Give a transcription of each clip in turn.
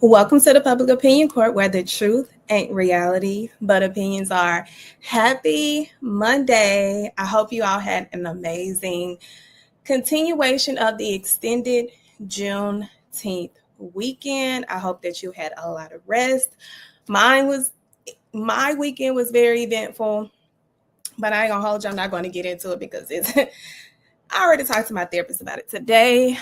Welcome to the Public Opinion Court, where the truth ain't reality, but opinions are. Happy Monday. I hope you all had an amazing continuation of the extended Juneteenth weekend. I hope that you had a lot of rest. My weekend was very eventful, but I ain't gonna hold you. I'm not going to get into it because it's I already talked to my therapist about it today.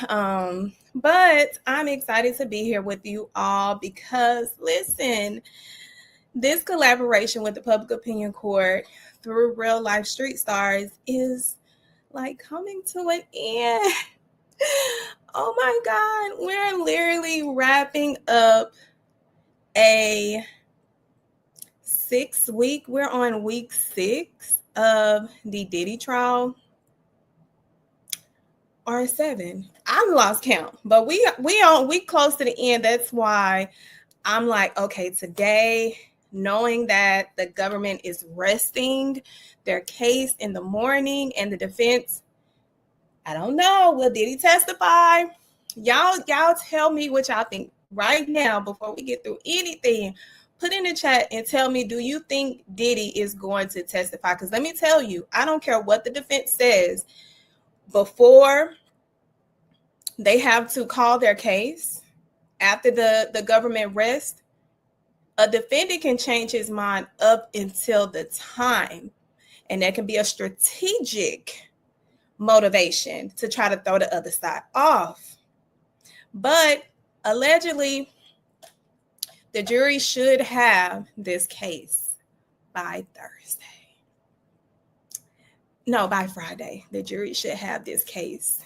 But I'm excited to be here with you all because, listen, this collaboration with the Public Opinion Court through Real Life Street Stars is like coming to an end. Oh my God, we're literally wrapping up a 6-week, we're on week 6 of the Diddy trial. Or 7. I lost count, but we close to the end. That's why I'm like, okay, today, knowing that the government is resting their case in the morning and the defense, I don't know, will Diddy testify? Y'all tell me what y'all think right now before we get through anything. Put in the chat and tell me, do you think Diddy is going to testify? Because let me tell you, I don't care what the defense says. Before they have to call their case, after the government rests, a defendant can change his mind up until the time. And that can be a strategic motivation to try to throw the other side off. But allegedly, the jury should have this case by Thursday. No, by Friday. The jury should have this case.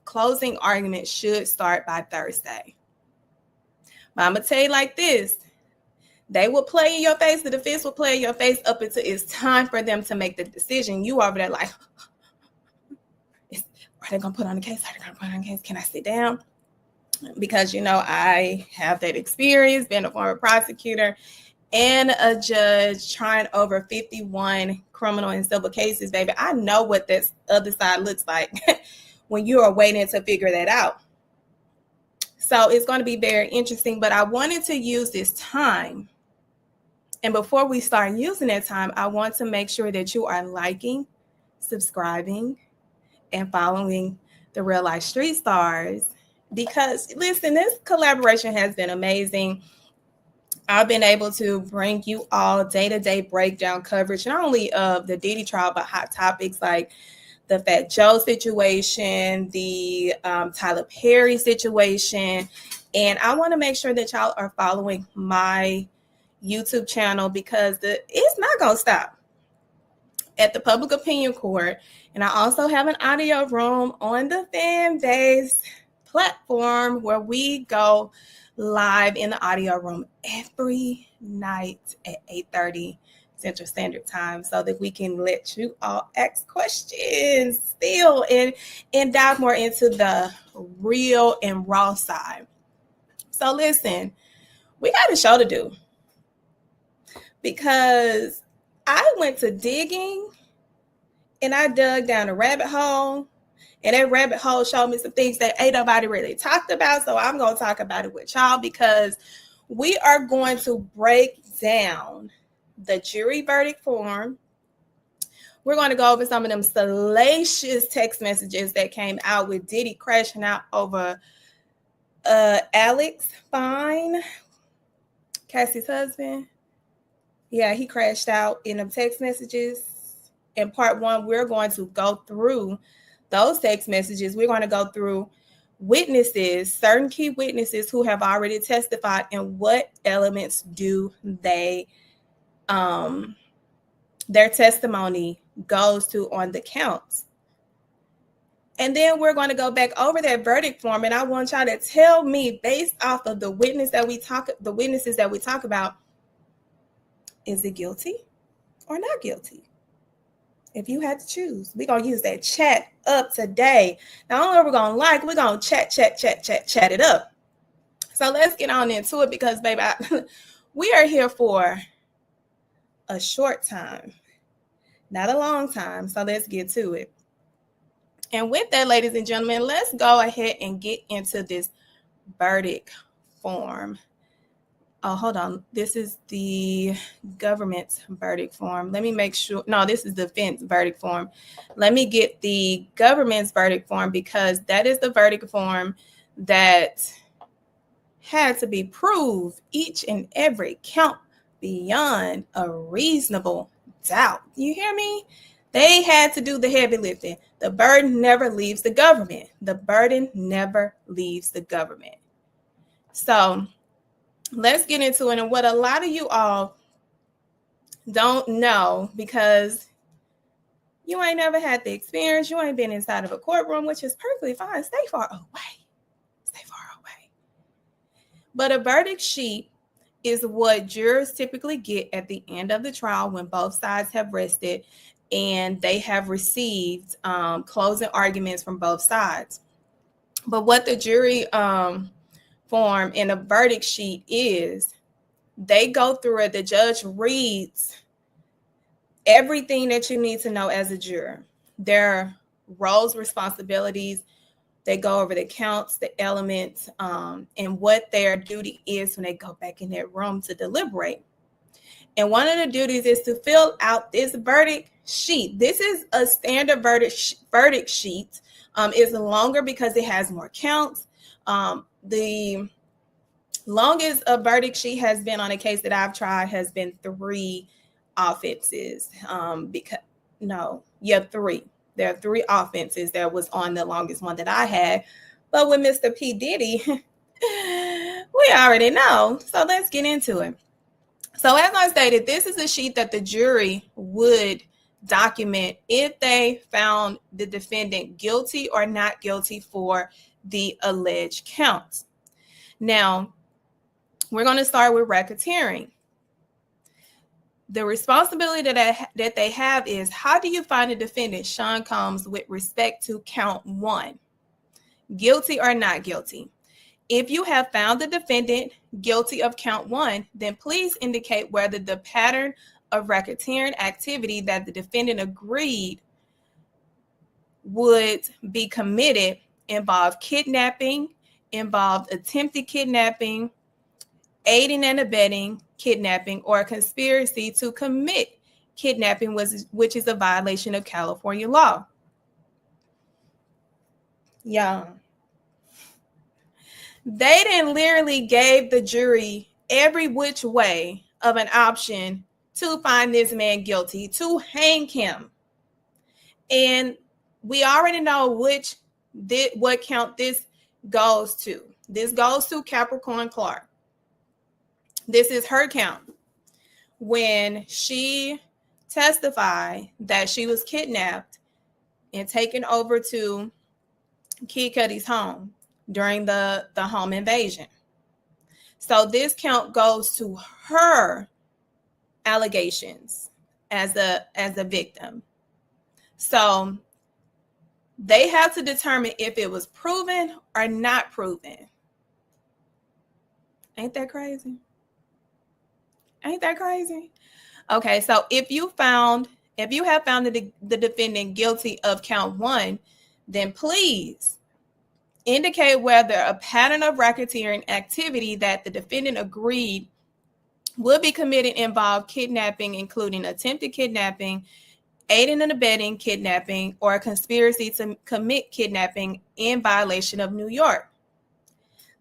Closing argument should start by Thursday. But I'm going to tell you like this. They will play in your face. The defense will play in your face up until it's time for them to make the decision. You over there like, are they going to put on the case? Are they going to put on the case? Can I sit down? Because, I have that experience, being a former prosecutor and a judge trying over 51 criminal and civil cases, baby. I know what this other side looks like when you are waiting to figure that out. So it's going to be very interesting, but I wanted to use this time. And before we start using that time, I want to make sure that you are liking, subscribing, and following the Real Life Street Stars. Because, listen, this collaboration has been amazing. I've been able to bring you all day-to-day breakdown coverage, not only of the Diddy trial, but hot topics like the Fat Joe situation, the Tyler Perry situation. And I want to make sure that y'all are following my YouTube channel because it's not going to stop at the Public Opinion Court. And I also have an audio room on the Fanbase platform where we go live in the audio room every night at 8:30 Central Standard Time so that we can let you all ask questions still and dive more into the real and raw side. So listen, we got a show to do because I went to digging and I dug down a rabbit hole. And that rabbit hole showed me some things that ain't nobody really talked about. So I'm going to talk about it with y'all because we are going to break down the jury verdict form. We're going to go over some of them salacious text messages that came out with Diddy crashing out over Alex Fine, Cassie's husband. Yeah, he crashed out in them text messages. In part 1, we're going to go through those text messages. We're going to go through witnesses, certain key witnesses who have already testified, and what elements do they, their testimony goes to on the counts. And then we're going to go back over that verdict form, and I want y'all to tell me, based off of the witnesses that we talk about, is it guilty or not guilty? If you had to choose, we're going to use that chat up today. Not only are we going to we're going to chat it up. So let's get on into it because, baby, we are here for a short time, not a long time. So let's get to it. And with that, ladies and gentlemen, let's go ahead and get into this verdict form. Oh, hold on. This is the government's verdict form. Let me make sure. No, this is the defense verdict form. Let me get the government's verdict form, because that is the verdict form that had to be proved each and every count beyond a reasonable doubt. You hear me? They had to do the heavy lifting. The burden never leaves the government. The burden never leaves the government. So let's get into it. And what a lot of you all don't know, because you ain't never had the experience, you ain't been inside of a courtroom, which is perfectly fine. Stay far away. Stay far away. But a verdict sheet is what jurors typically get at the end of the trial when both sides have rested and they have received closing arguments from both sides. But what the jury form in a verdict sheet is, they go through it. The judge reads everything that you need to know as a juror, their roles, responsibilities. They go over the counts, the elements, and what their duty is when they go back in that room to deliberate. And one of the duties is to fill out this verdict sheet. This is a standard verdict sheet. It's longer because it has more counts. The longest a verdict sheet has been on a case that I've tried has been 3 offenses. 3. There are 3 offenses that was on the longest one that I had. But with Mr. P. Diddy, we already know. So let's get into it. So as I stated, this is a sheet that the jury would document if they found the defendant guilty or not guilty for the alleged counts. Now, we're going to start with racketeering. The responsibility that they have is, how do you find the defendant, Sean Combs, with respect to count 1? Guilty or not guilty? If you have found the defendant guilty of count 1, then please indicate whether the pattern of racketeering activity that the defendant agreed would be committed involved kidnapping, involved attempted kidnapping, aiding and abetting kidnapping, or a conspiracy to commit kidnapping, which is a violation of California law. Yeah. They then literally gave the jury every which way of an option to find this man guilty, to hang him. And we already know what count this goes to. This goes to Capricorn Clark. This is her count. When she testified that she was kidnapped and taken over to Kid Cudi's home during the home invasion. So this count goes to her allegations as a victim. So they have to determine if it was proven or not proven. Ain't that crazy? Ain't that crazy? Okay, so if you have found the defendant guilty of count 1, then please indicate whether a pattern of racketeering activity that the defendant agreed would be committed involved kidnapping, including attempted kidnapping, aiding and abetting kidnapping, or a conspiracy to commit kidnapping in violation of New York.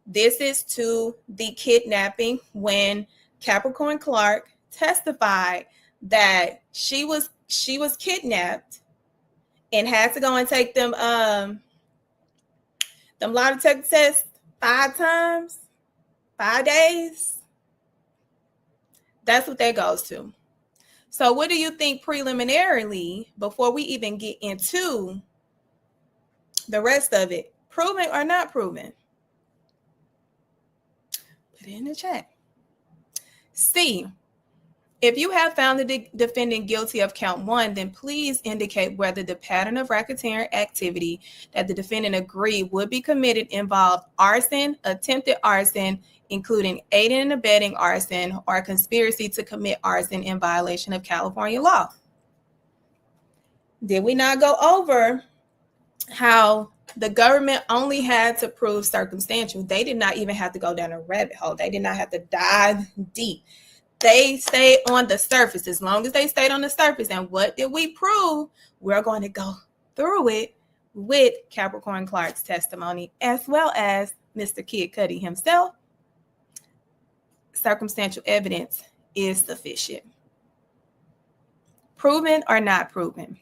This is to the kidnapping when Capricorn Clark testified that she was kidnapped and had to go and take them lie detector tests 5 times, 5 days. That's what that goes to. So what do you think preliminarily, before we even get into the rest of it, proven or not proven? Put it in the chat. C, if you have found the defendant guilty of count 1, then please indicate whether the pattern of racketeering activity that the defendant agreed would be committed involved arson, attempted arson, including aiding and abetting arson, or a conspiracy to commit arson in violation of California law. Did we not go over how The government only had to prove circumstantial. They did not even have to go down a rabbit hole. They did not have to dive deep. They stayed on the surface. As long as they stayed on the surface, and what did we prove? We're going to go through it with Capricorn Clark's testimony, as well as Mr. Kid Cudi himself. Circumstantial evidence is sufficient. Proven or not proven.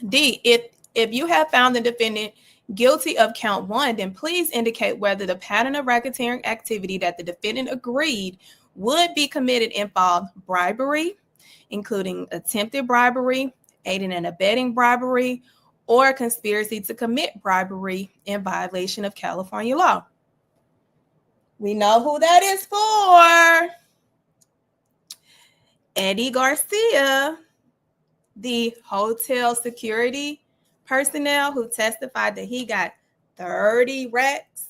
D, if you have found the defendant guilty of count 1, then please indicate whether the pattern of racketeering activity that the defendant agreed would be committed involved bribery, including attempted bribery, aiding and abetting bribery, or conspiracy to commit bribery in violation of California law. We know who that is for. Eddie Garcia, the hotel security personnel who testified that he got 30 racks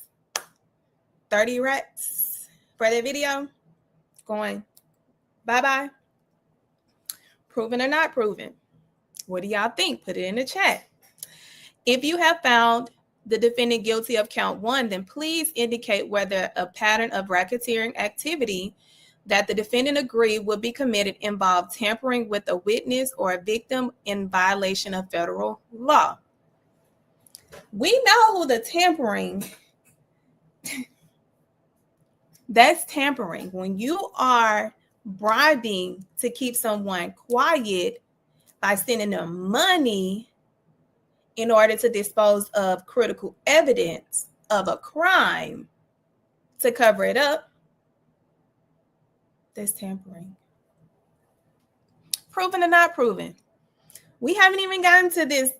for that video, going bye-bye. Proven or not proven? What do y'all think? Put it in the chat. If you have found the defendant guilty of count 1, then please indicate whether a pattern of racketeering activity that the defendant agreed would be committed involved tampering with a witness or a victim in violation of federal law. We know who the tampering. That's tampering. When you are bribing to keep someone quiet by sending them money in order to dispose of critical evidence of a crime to cover it up, that's tampering. Proven or not proven? We haven't even gotten to this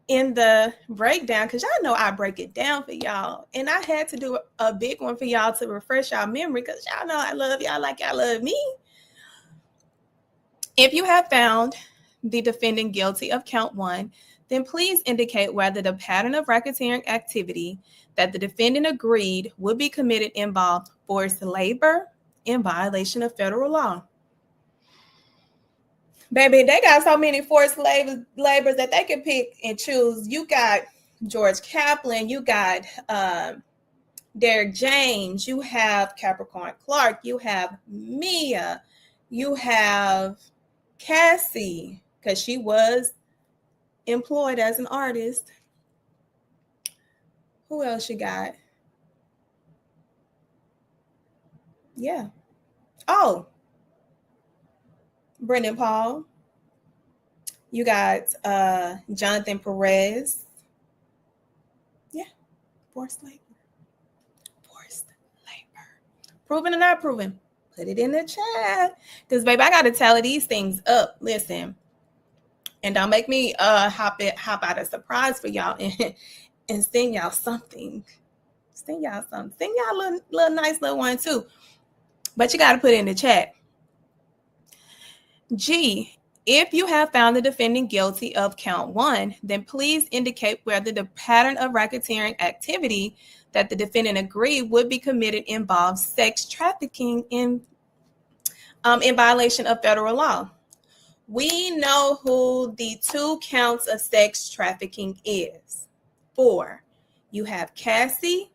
in the breakdown, because y'all know I break it down for y'all. And I had to do a big one for y'all to refresh y'all memory, because y'all know I love y'all like y'all love me. If you have found the defendant guilty of count 1, then please indicate whether the pattern of racketeering activity that the defendant agreed would be committed involved forced labor in violation of federal law. Baby, they got so many forced labors that they can pick and choose. You got George Kaplan, you got Derek James, you have Capricorn Clark, you have Mia, you have Cassie, because she was employed as an artist. Who else you got? Yeah. Oh, Brendan Paul. You got Jonathan Perez. Yeah. Forced labor. Proven or not proven? Put it in the chat. Because, baby, I got to tally these things up. Listen. And don't make me hop out a surprise for y'all and send y'all something. Send y'all a little nice little one too. But you got to put it in the chat. G, if you have found the defendant guilty of count 1, then please indicate whether the pattern of racketeering activity that the defendant agreed would be committed involves sex trafficking in violation of federal law. We know who the 2 counts of sex trafficking is. 4. You have Cassie.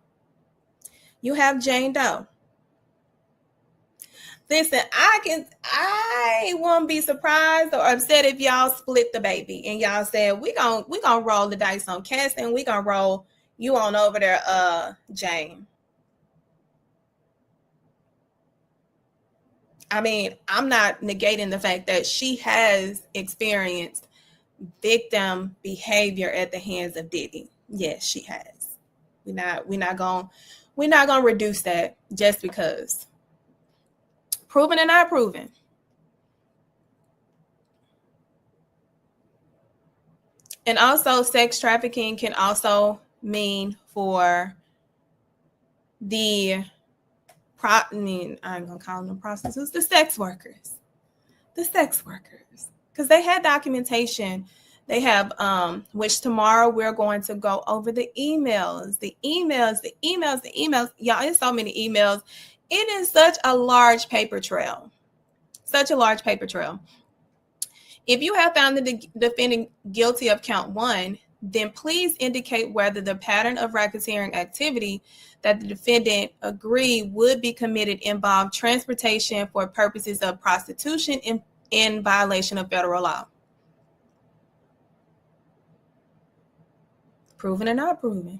You have Jane Doe. Listen, I won't be surprised or upset if y'all split the baby and y'all said we gonna roll the dice on Cassie and we gonna roll you on over there, Jane. I mean, I'm not negating the fact that she has experienced victim behavior at the hands of Diddy. Yes, she has. We're not gonna reduce that just because. Proven or not proven? And also, sex trafficking can also mean for the I ain't gonna call them prostitutes, the sex workers, because they had documentation. They have, which tomorrow we're going to go over the emails. Y'all, it's so many emails. It is such a large paper trail. If you have found the defendant guilty of count 1, then please indicate whether the pattern of racketeering activity that the defendant agreed would be committed involved transportation for purposes of prostitution in violation of federal law. Proven or not proven?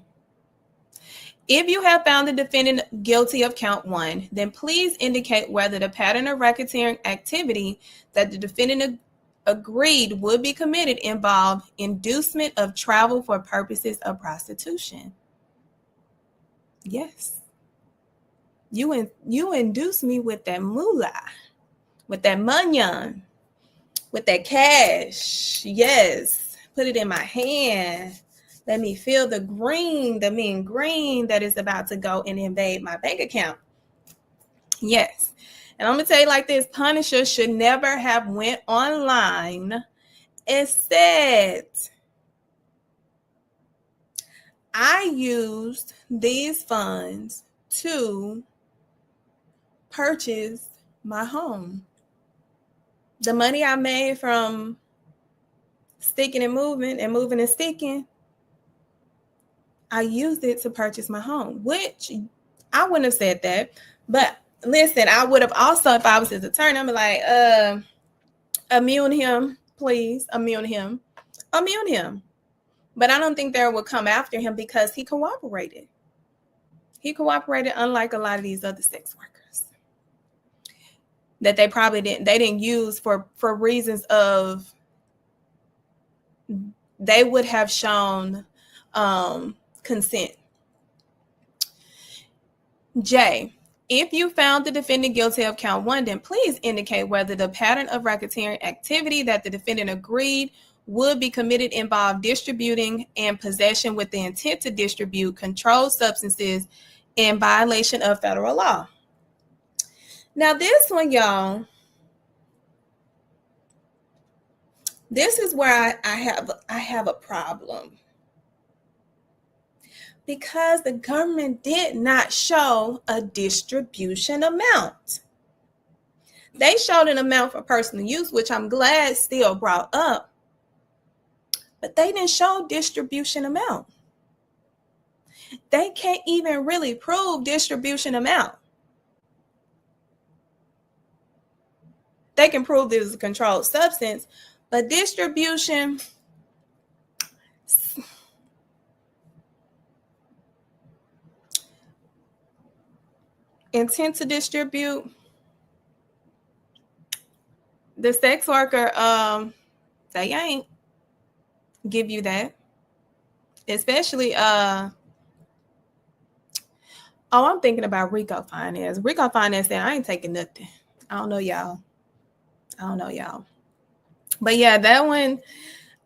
If you have found the defendant guilty of count 1, then please indicate whether the pattern of racketeering activity that the defendant agreed would be committed involved inducement of travel for purposes of prostitution. Yes. You induce me with that moolah, with that money, with that cash. Yes. Put it in my hand. Let me feel the green that is about to go and invade my bank account. Yes. And I'm going to tell you like this, Punisher should never have went online and said, I used these funds to purchase my home. The money I made from sticking and moving and sticking, I used it to purchase my home, which I wouldn't have said that. But listen, I would have also, if I was his attorney, I'd be like, immune him, please. Immune him. But I don't think they would come after him because he cooperated. He cooperated, unlike a lot of these other sex workers that they probably didn't use for reasons of they would have shown consent. J, if you found the defendant guilty of count 1, then please indicate whether the pattern of racketeering activity that the defendant agreed would be committed involved distributing and possession with the intent to distribute controlled substances in violation of federal law. Now this one, y'all, this is where I have a problem. Because the government did not show a distribution amount. They showed an amount for personal use, which I'm glad still brought up, but they didn't show distribution amount. They can't even really prove distribution amount. They can prove this is a controlled substance, but distribution, intent to distribute, the sex worker, they ain't give you that. Especially, I'm thinking about RICO finance. RICO finance said, I ain't taking nothing. I don't know y'all. But yeah, that one,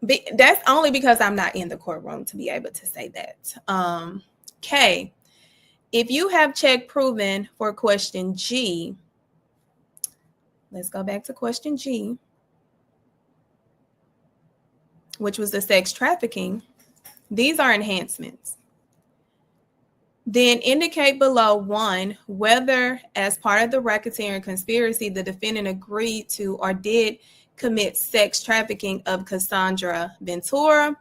that's only because I'm not in the courtroom to be able to say that. K, if you have check proven for question G, let's go back to question G, which was the sex trafficking. These are enhancements. Then indicate below 1, whether as part of the racketeering conspiracy, the defendant agreed to or did commit sex trafficking of Cassandra Ventura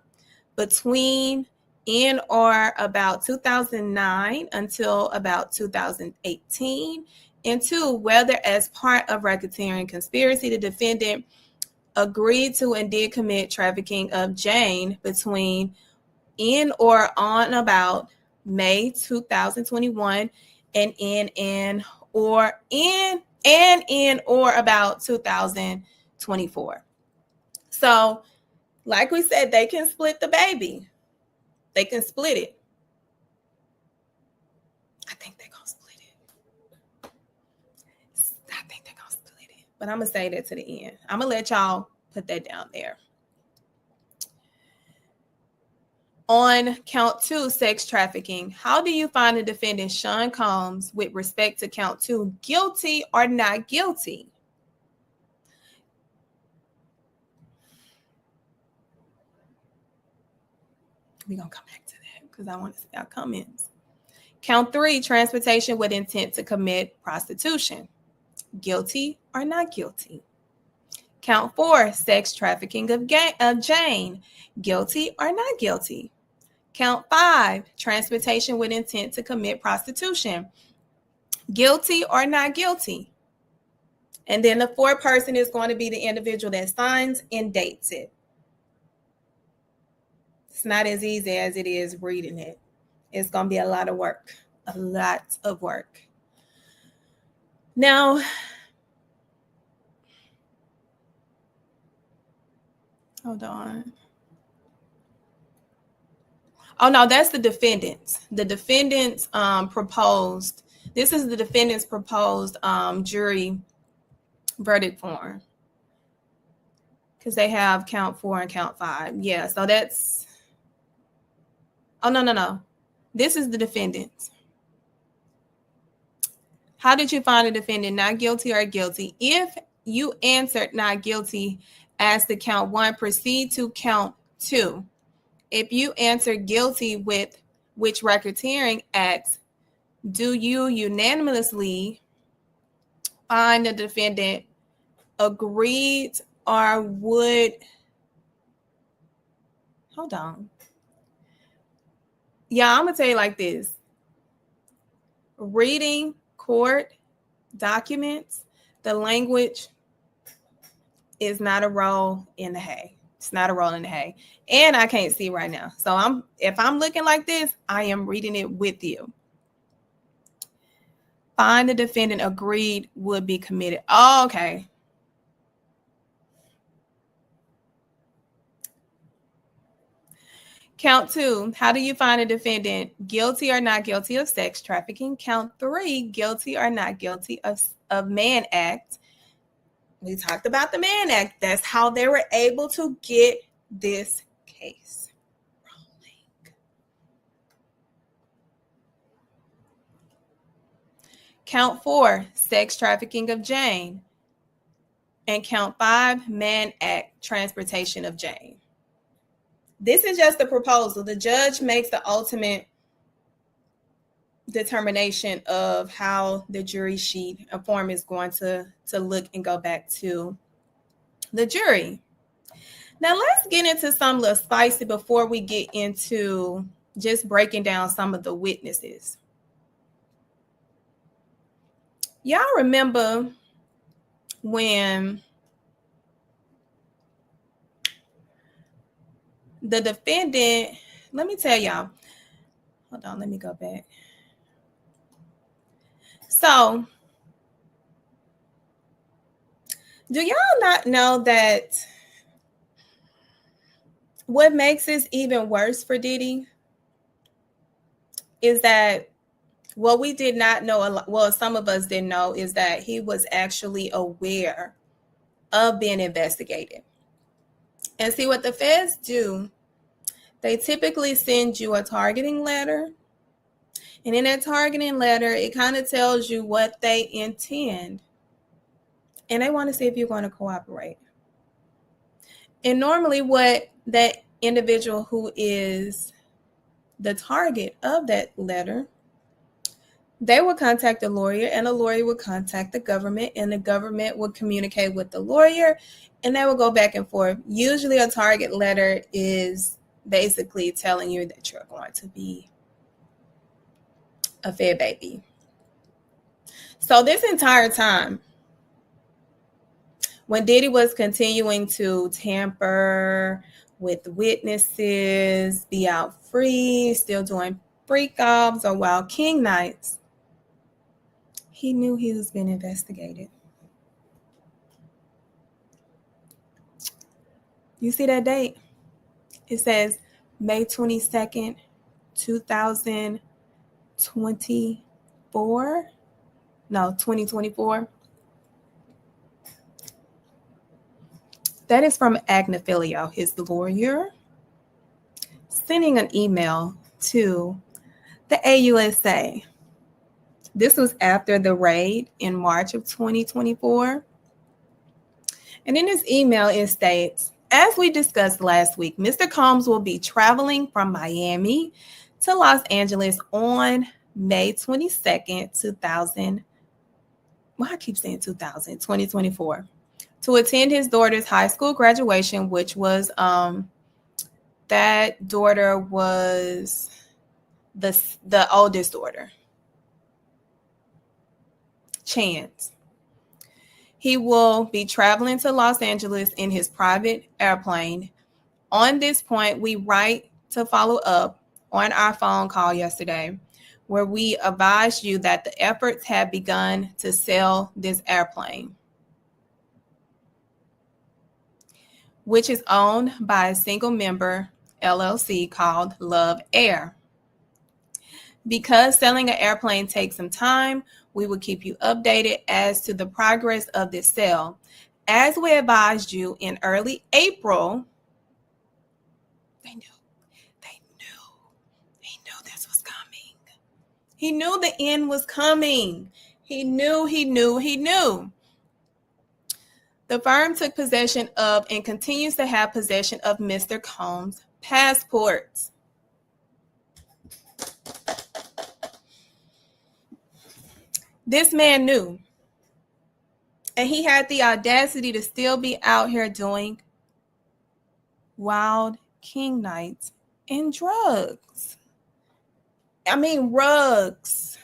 between in or about 2009 until about 2018. And 2, whether as part of racketeering conspiracy, the defendant agreed to and did commit trafficking of Jane between in or on about May 2021 and in or about 2024. So, like we said, they can split the baby. They can split it. I think they're gonna split it. But I'm gonna say that to the end. I'm gonna let y'all put that down there. On count 2, sex trafficking, how do you find the defendant Sean Combs with respect to count 2 guilty or not guilty? We're going to come back to that because I want to see our comments. Count 3, transportation with intent to commit prostitution. Guilty or not guilty? Count 4, sex trafficking of Jane. Guilty or not guilty? Count 5, transportation with intent to commit prostitution. Guilty or not guilty? And then the fourth person is going to be the individual that signs and dates it. It's not as easy as it is reading it. It's going to be a lot of work. A lot of work. Now, hold on. Oh, no, that's the defendants. The defendants proposed. This is the defendants proposed jury verdict form. Because they have count 4 and count 5. Yeah, so that's. Oh, no. This is the defendants. How did you find a defendant not guilty or guilty? If you answered not guilty as to count 1, proceed to count 2. If you answer guilty with which racketeering acts do you unanimously find the defendant agreed or would, hold on. Yeah, I'm going to tell you like this. Reading court documents, the language is not a roll in the hay. It's not a roll in the hay. And I can't see right now. So if I'm looking like this, I am reading it with you. Find the defendant agreed would be committed. Oh, okay. Count 2, how do you find a defendant guilty or not guilty of sex trafficking? Count 3, guilty or not guilty of Mann Act. We talked about the Mann Act. That's how they were able to get this case rolling. Count 4, sex trafficking of Jane. And count 5, Mann Act, transportation of Jane. This is just a proposal. The judge makes the ultimate determination of how the jury sheet form is going to look and go back to the jury. Now let's get into some little spicy before we get into just breaking down some of the witnesses. Y'all remember when the defendant, let me tell y'all, hold on, let me go back. So, do y'all not know that what makes this even worse for Diddy is that what we did not know, well, some of us didn't know, is that he was actually aware of being investigated. And see what the feds do, they typically send you a targeting letter. And in that targeting letter, it kind of tells you what they intend. And they want to see if you're going to cooperate. And normally what that individual who is the target of that letter, they will contact a lawyer, and a lawyer will contact the government, and the government will communicate with the lawyer, and they will go back and forth. Usually a target letter is basically telling you that you're going to be a fair baby. So this entire time, when Diddy was continuing to tamper with witnesses, be out free, still doing freak offs or wild king nights, he knew he was being investigated. You see that date? It says May 22nd, 2024. No, 2024. That is from Agnifilio, his lawyer, sending an email to the AUSA. This was after the raid in March of 2024. And in this email, it states, as we discussed last week, Mr. Combs will be traveling from Miami to Los Angeles on May 22nd, 2024, to attend his daughter's high school graduation, which was that daughter was the oldest daughter, Chance. He will be traveling to Los Angeles in his private airplane. On this point, we write to follow up on our phone call yesterday, where we advised you that the efforts had begun to sell this airplane, which is owned by a single member LLC called Love Air. Because selling an airplane takes some time, we will keep you updated as to the progress of this sale. As we advised you in early April, they knew this was coming. He knew the end was coming. He knew. The firm took possession of and continues to have possession of Mr. Combs' passports. This man knew, and he had the audacity to still be out here doing wild king nights and drugs. I mean, rugs.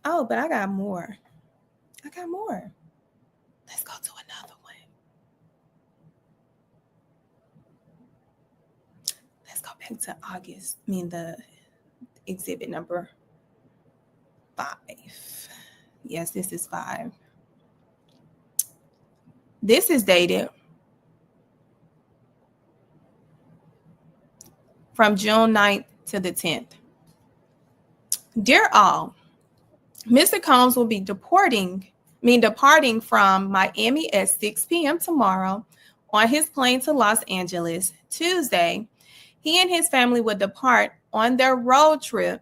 Oh, but I got more. Let's go to another one. Let's go back to August. The exhibit number 5. Yes, this is 5. This is dated from June 9th to the 10th. Dear all, Mr. Combs will be departing from Miami at 6 p.m. tomorrow on his plane to Los Angeles. Tuesday, he and his family will depart on their road trip.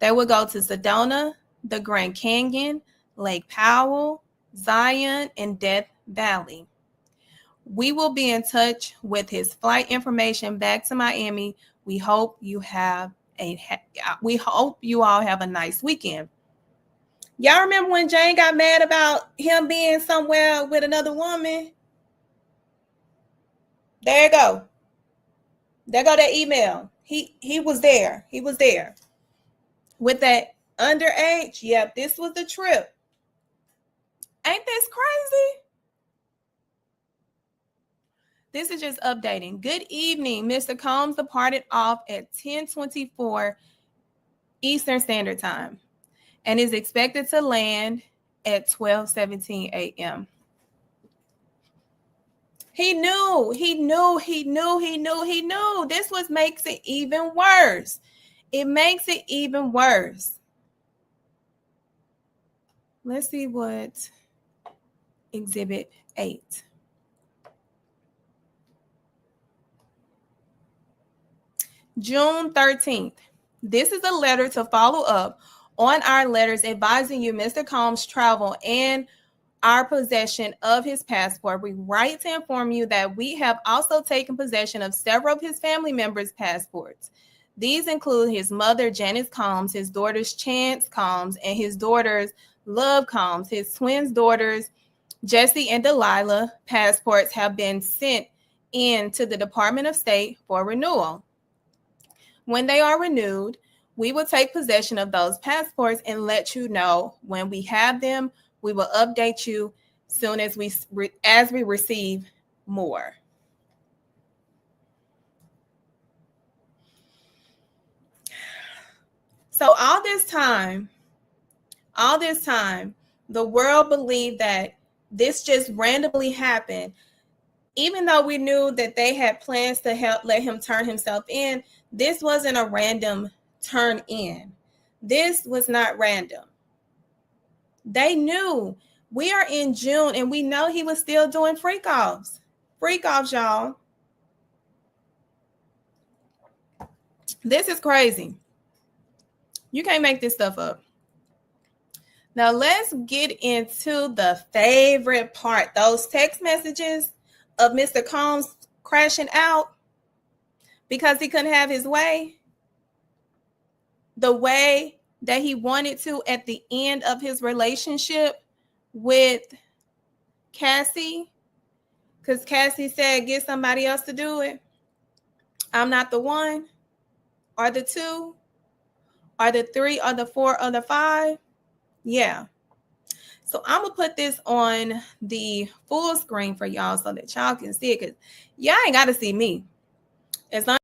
They will go to Sedona, the Grand Canyon, Lake Powell, Zion, and Death Valley. We will be in touch with his flight information back to Miami. We hope you all have a nice weekend. Y'all remember when Jane got mad about him being somewhere with another woman? There you go. There go that email. He was there. With that underage. Yep, this was the trip. Ain't this crazy? This is just updating. Good evening. Mr. Combs departed off at 10:24 Eastern Standard Time and is expected to land at 12:17 a.m. He knew. This makes it even worse. It makes it even worse. Let's see what Exhibit 8. June 13th. This is a letter to follow up on our letters advising you Mr. Combs' travel and our possession of his passport. We write to inform you that we have also taken possession of several of his family members' passports. These include his mother, Janice Combs, his daughters, Chance Combs, and his daughters, Love Combs. His twin daughters, Jessie and Delilah, passports have been sent in to the Department of State for renewal. When they are renewed, we will take possession of those passports and let you know when we have them. We will update you soon as we receive more. So all this time, the world believed that this just randomly happened. Even though we knew that they had plans to help let him turn himself in, this wasn't a random turn in. This was not random. They knew. We are in June and we know he was still doing freak offs. Freak offs, y'all. This is crazy. You can't make this stuff up. Now let's get into the favorite part. Those text messages of Mr. Combs crashing out because he couldn't have his way. The way that he wanted to at the end of his relationship with Cassie, because Cassie said, get somebody else to do it. I'm not the one, or the two, or the three, or the four, or the five. Yeah. So I'm going to put this on the full screen for y'all so that y'all can see it, because y'all ain't got to see me. As long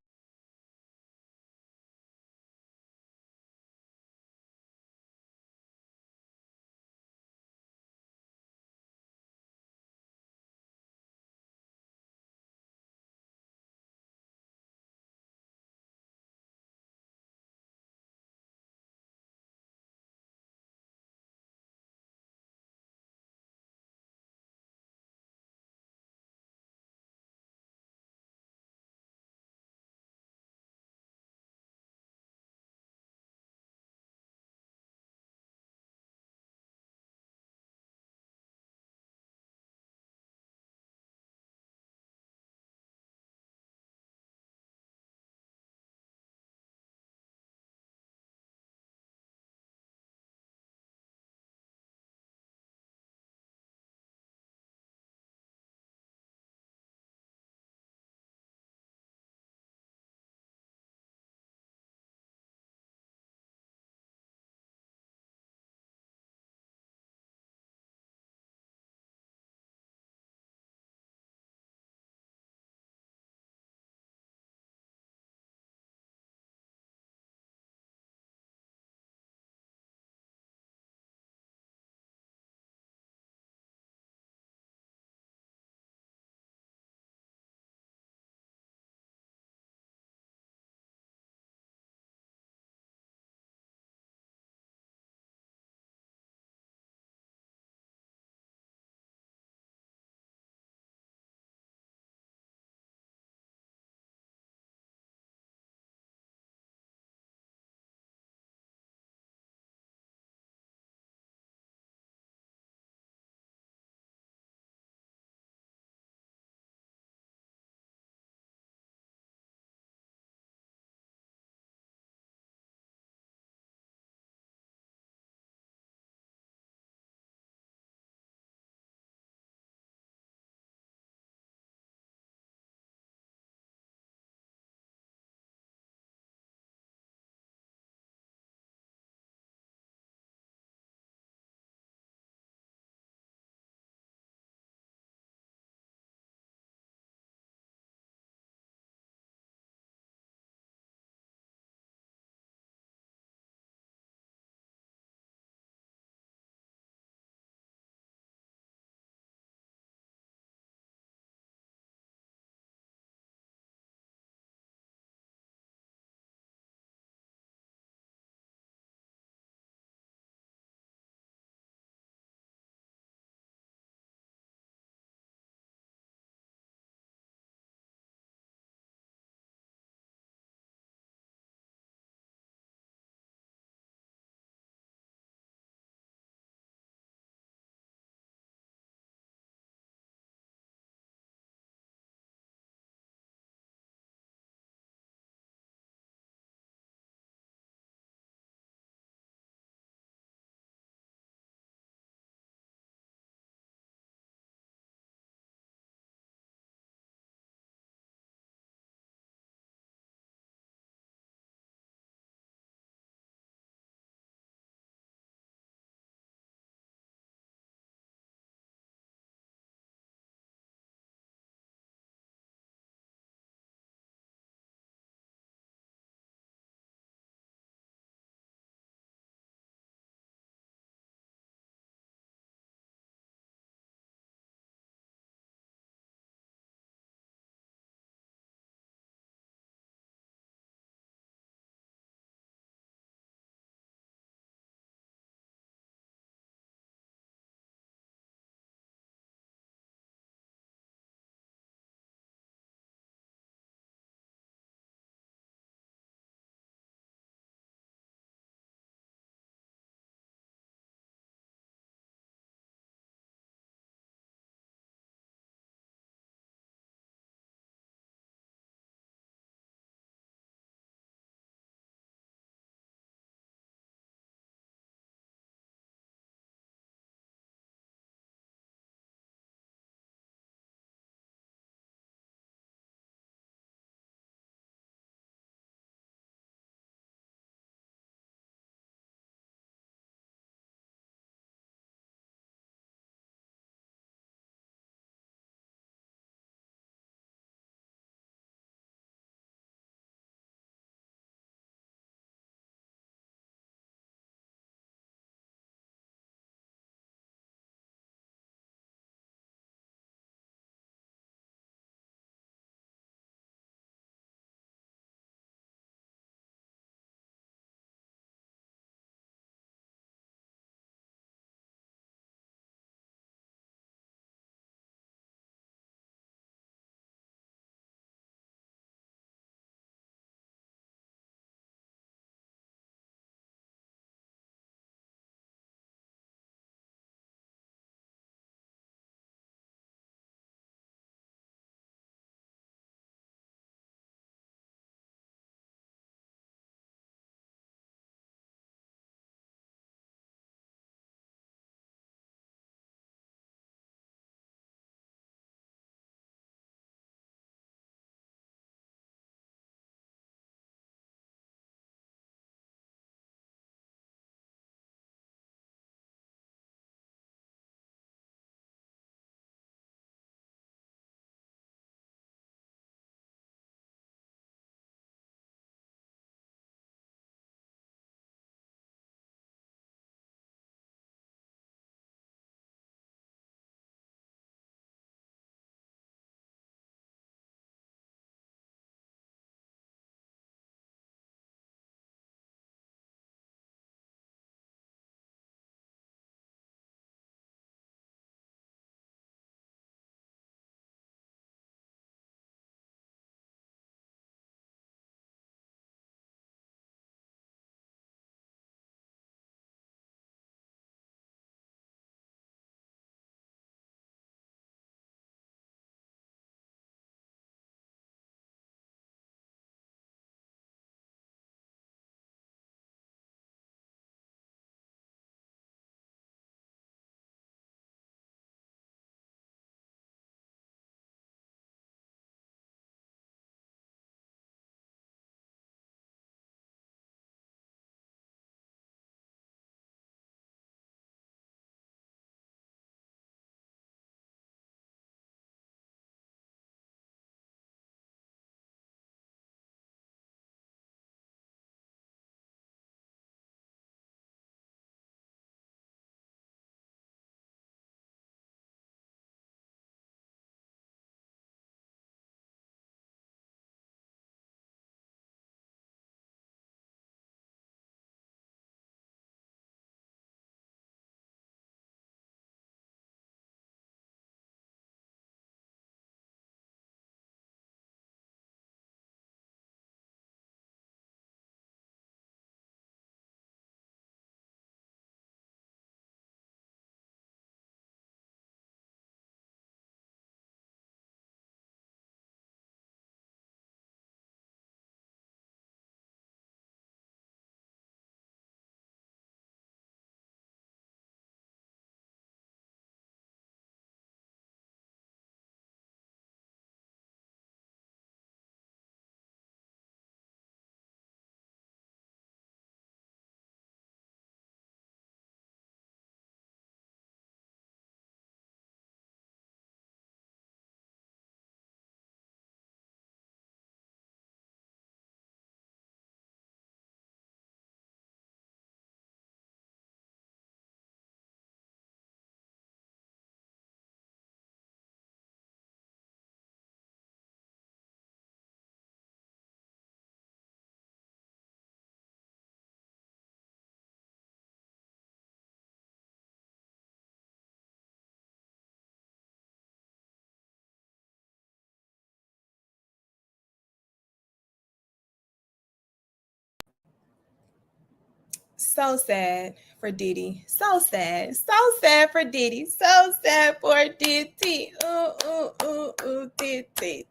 So sad for Diddy. So sad. So sad for Diddy. So sad for Diddy.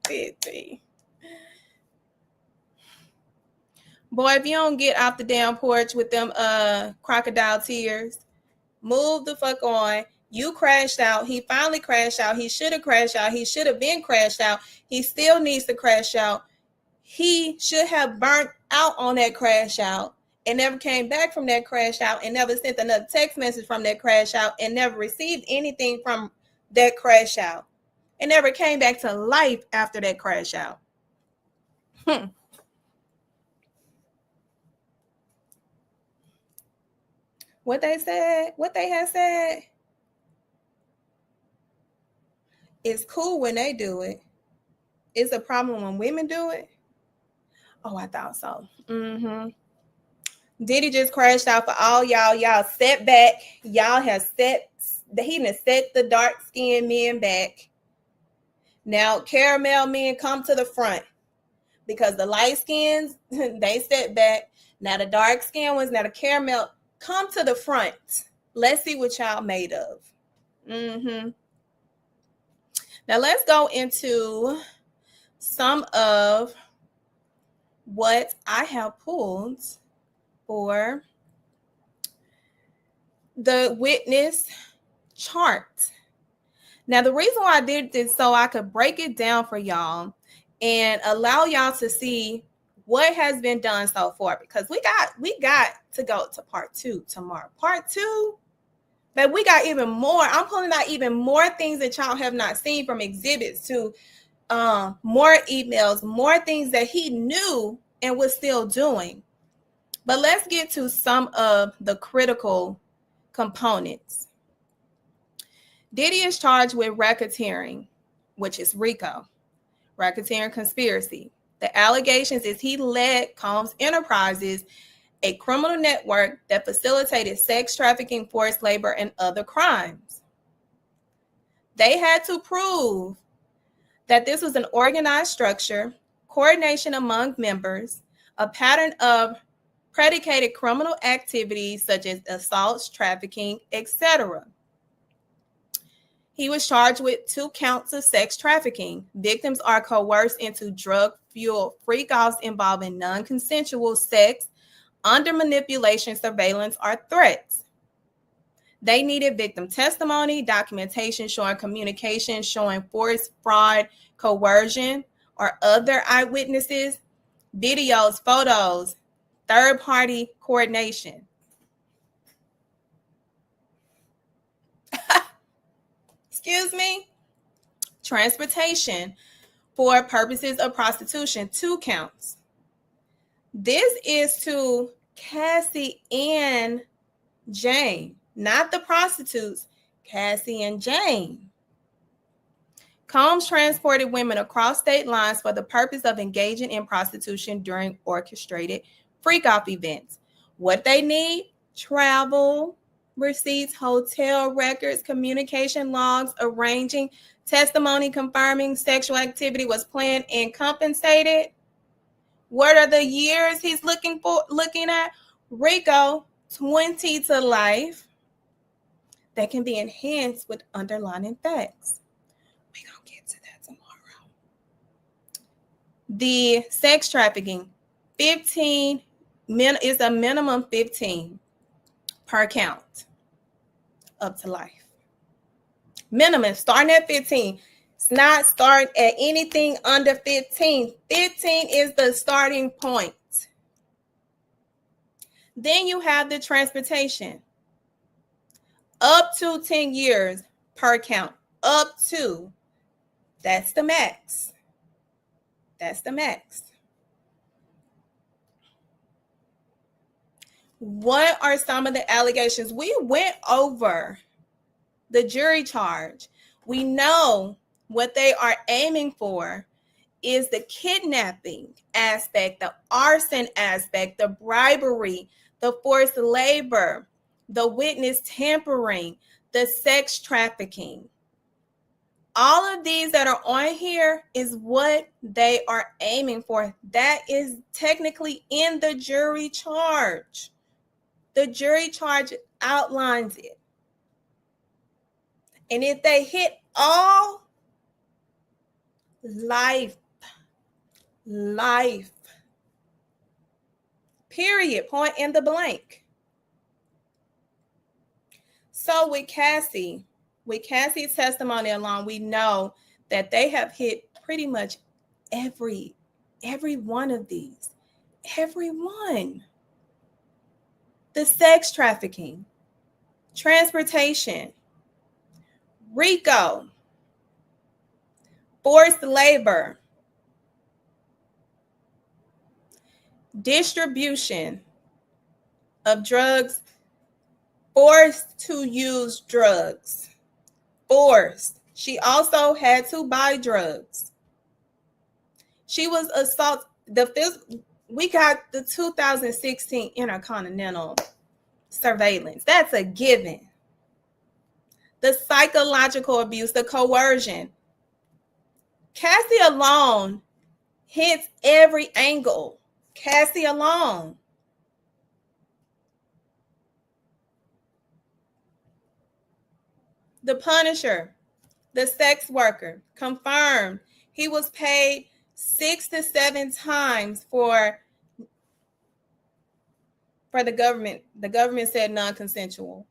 Diddy. Boy, if you don't get off the damn porch with them crocodile tears, move the fuck on. You crashed out. He finally crashed out. He should have crashed out. He should have been crashed out. He still needs to crash out. He should have burnt out on that crash out and never came back from that crash out and never sent another text message from that crash out and never received anything from that crash out and never came back to life after that crash out. What they had said, it's cool when they do it. It's a problem when women do it. Oh, I thought so. Diddy just crashed out for all y'all. Y'all set back. Y'all have set. He done set the dark-skinned men back. Now, caramel men come to the front because the light skins, they set back. Now, the dark-skinned ones, now the caramel, come to the front. Let's see what y'all made of. Now, let's go into some of what I have pulled for the witness chart. Now, the reason why I did this so I could break it down for y'all and allow y'all to see what has been done so far, because we got to go to part 2 tomorrow. Part 2, but we got even more. I'm pulling out even more things that y'all have not seen, from exhibits to more emails, more things that he knew and was still doing. But let's get to some of the critical components. Diddy is charged with racketeering, which is RICO, racketeering conspiracy. The allegations is he led Combs Enterprises, a criminal network that facilitated sex trafficking, forced labor, and other crimes. They had to prove that this was an organized structure, coordination among members, a pattern of predicated criminal activities such as assaults, trafficking, etc. He was charged with 2 counts of sex trafficking. Victims are coerced into drug-fueled freak-offs involving non-consensual sex under manipulation, surveillance, or threats. They needed victim testimony, documentation showing communication, showing force, fraud, coercion, or other eyewitnesses, videos, photos, third-party coordination. Excuse me. Transportation for purposes of prostitution, 2 counts. This is to Cassie and Jane, not the prostitutes, Cassie and Jane. Combs transported women across state lines for the purpose of engaging in prostitution during orchestrated freak-off events. What they need: travel receipts, hotel records, communication logs, arranging testimony confirming sexual activity was planned and compensated. What are the years he's looking at? RICO, 20 to life. That can be enhanced with underlying facts. We're going to get to that tomorrow. The sex trafficking, 15 is a minimum 15 per count up to life. Minimum, starting at 15. It's not starting at anything under 15. 15 is the starting point. Then you have the transportation. Up to 10 years per count. Up to. That's the max. That's the max. What are some of the allegations? We went over the jury charge. We know what they are aiming for is the kidnapping aspect, the arson aspect, the bribery, the forced labor, the witness tampering, the sex trafficking. All of these that are on here is what they are aiming for. That is technically in the jury charge. The jury charge outlines it. And if they hit all, life. Period. Point in the blank. So with Cassie's testimony alone, we know that they have hit pretty much every one of these. Every one. The sex trafficking, transportation, RICO, forced labor, distribution of drugs, forced to use drugs, forced. She also had to buy drugs. She was assaulted. We got the 2016 Intercontinental surveillance. That's a given. The psychological abuse, the coercion. Cassie alone hits every angle. Cassie alone. The Punisher, the sex worker, confirmed he was paid 6 to 7 times for the government. The government said non-consensual.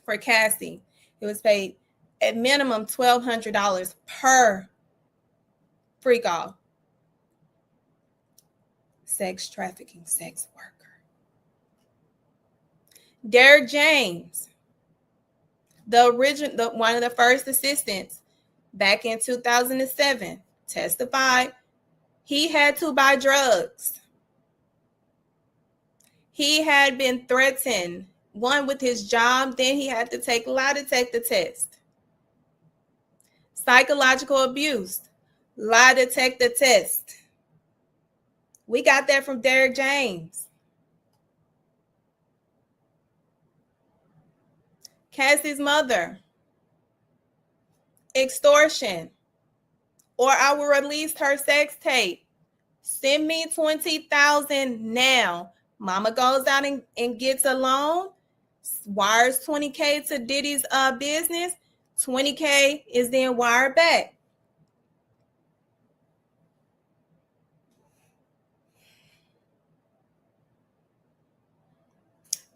For Cassie, it was paid at minimum $1,200 per freak off. Sex trafficking, sex worker. Derrick James, one of the first assistants back in 2007, testified he had to buy drugs. He had been threatened, one with his job, then he had to take lie detector test. Psychological abuse, lie detector test. We got that from Derrick James. Cassie's mother, extortion, or I will release her sex tape. Send me $20,000 now. Mama goes out and gets a loan, wires $20K to Diddy's business. $20K is then wired back.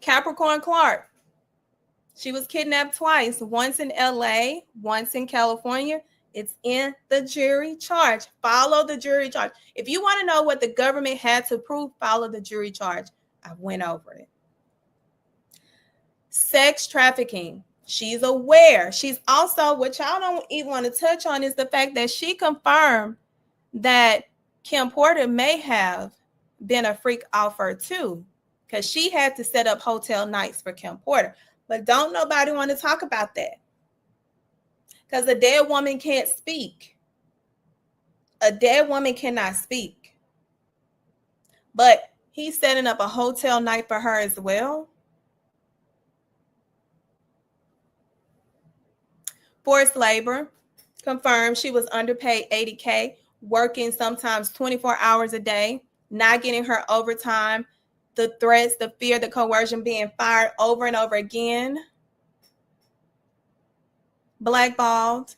Capricorn Clark. She was kidnapped twice, once in LA, once in California. It's in the jury charge. Follow the jury charge. If you want to know what the government had to prove, follow the jury charge. I went over it. Sex trafficking. She's aware. She's also, what y'all don't even want to touch on is the fact that she confirmed that Kim Porter may have been a freak offer too, because she had to set up hotel nights for Kim Porter. But don't nobody want to talk about that, because a dead woman can't speak. A dead woman cannot speak. But he's setting up a hotel night for her as well. Forced labor. Confirmed she was underpaid $80K, working sometimes 24 hours a day, not getting her overtime. The threats, the fear, the coercion, being fired over and over again. Blackballed.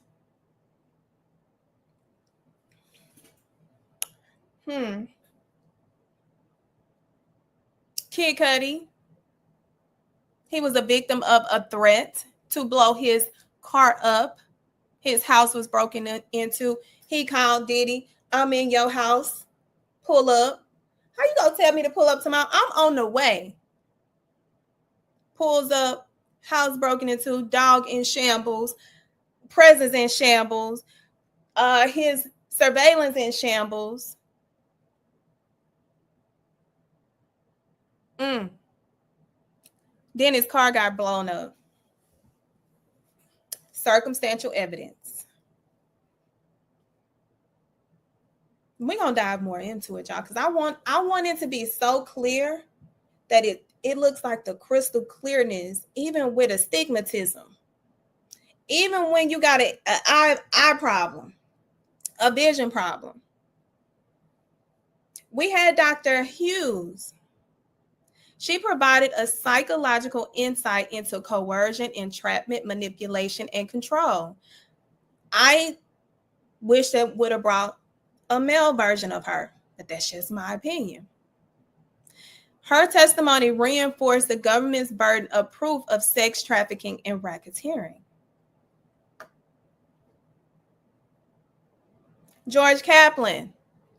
Kid Cudi. He was a victim of a threat to blow his car up. His house was broken into. He called Diddy. I'm in your house. Pull up. How you gonna tell me to pull up tomorrow? I'm on the way. Pulls up. House broken into. Dog in shambles. Presence in shambles. His surveillance in shambles. Then his car got blown up. Circumstantial evidence. We're gonna dive more into it, y'all, because I want it to be so clear that it looks like the crystal clearness, even with astigmatism, even when you got an eye problem, a vision problem. We had Dr. Hughes. She provided a psychological insight into coercion, entrapment, manipulation, and control. I wish that would have brought a male version of her, but that's just my opinion. Her testimony reinforced the government's burden of proof of sex trafficking and racketeering. George Kaplan,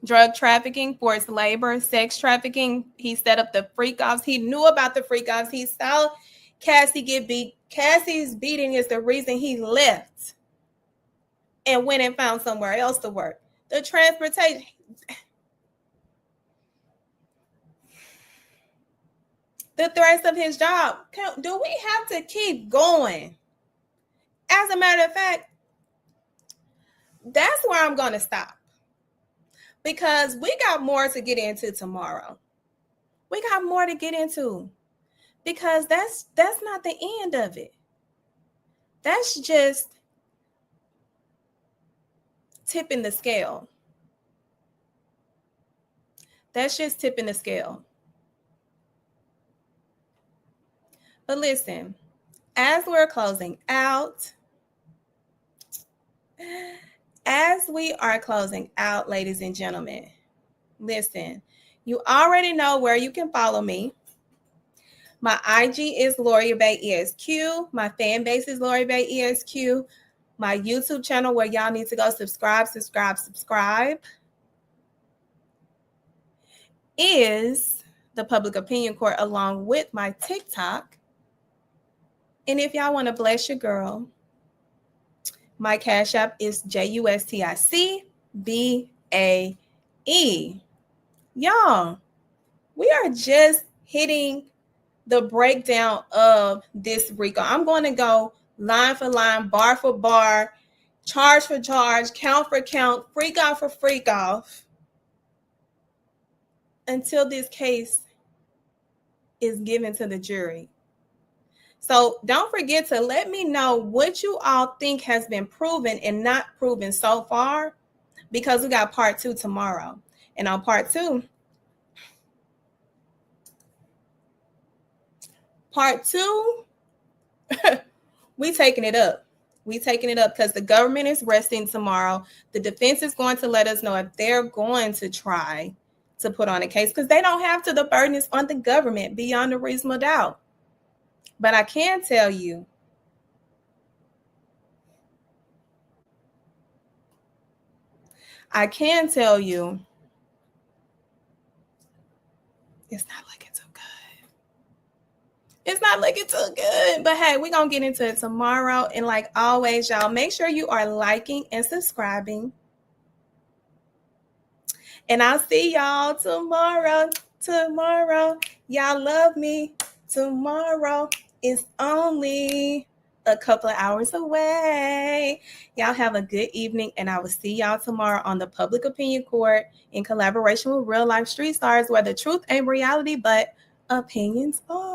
drug trafficking, forced labor, sex trafficking. He set up the freak-offs. He knew about the freak-offs. He saw Cassie get beat. Cassie's beating is the reason he left and went and found somewhere else to work. The transportation. The threats of his job. Do we have to keep going? As a matter of fact, that's where I'm going to stop. Because we got more to get into tomorrow. We got more to get into. Because that's not the end of it. That's just tipping the scale. That's just tipping the scale. But listen, as we're closing out, ladies and gentlemen, listen, you already know where you can follow me. My IG is JusticBae ESQ. My fan base is JusticBae ESQ. My YouTube channel where y'all need to go subscribe is the Public Opinion Court, along with my TikTok. And if y'all want to bless your girl, my Cash App is JusticBae. Y'all, we are just hitting the breakdown of this RICO. I'm going to go line for line, bar for bar, charge for charge, count for count, freak off for freak off, until this case is given to the jury. So don't forget to let me know what you all think has been proven and not proven so far, because we got part 2 tomorrow. And on part 2, we taking it up. We taking it up because the government is resting tomorrow. The defense is going to let us know if they're going to try to put on a case, because they don't have to. The burden is on the government beyond a reasonable doubt. But I can tell you, it's not looking too good. It's not looking too good. But hey, we're going to get into it tomorrow. And like always, y'all, make sure you are liking and subscribing. And I'll see y'all tomorrow. Y'all love me. Tomorrow is only a couple of hours away. Y'all have a good evening, and I will see y'all tomorrow on the Public Opinion Court in collaboration with Real Life Street Stars, where the truth ain't reality, but opinions are.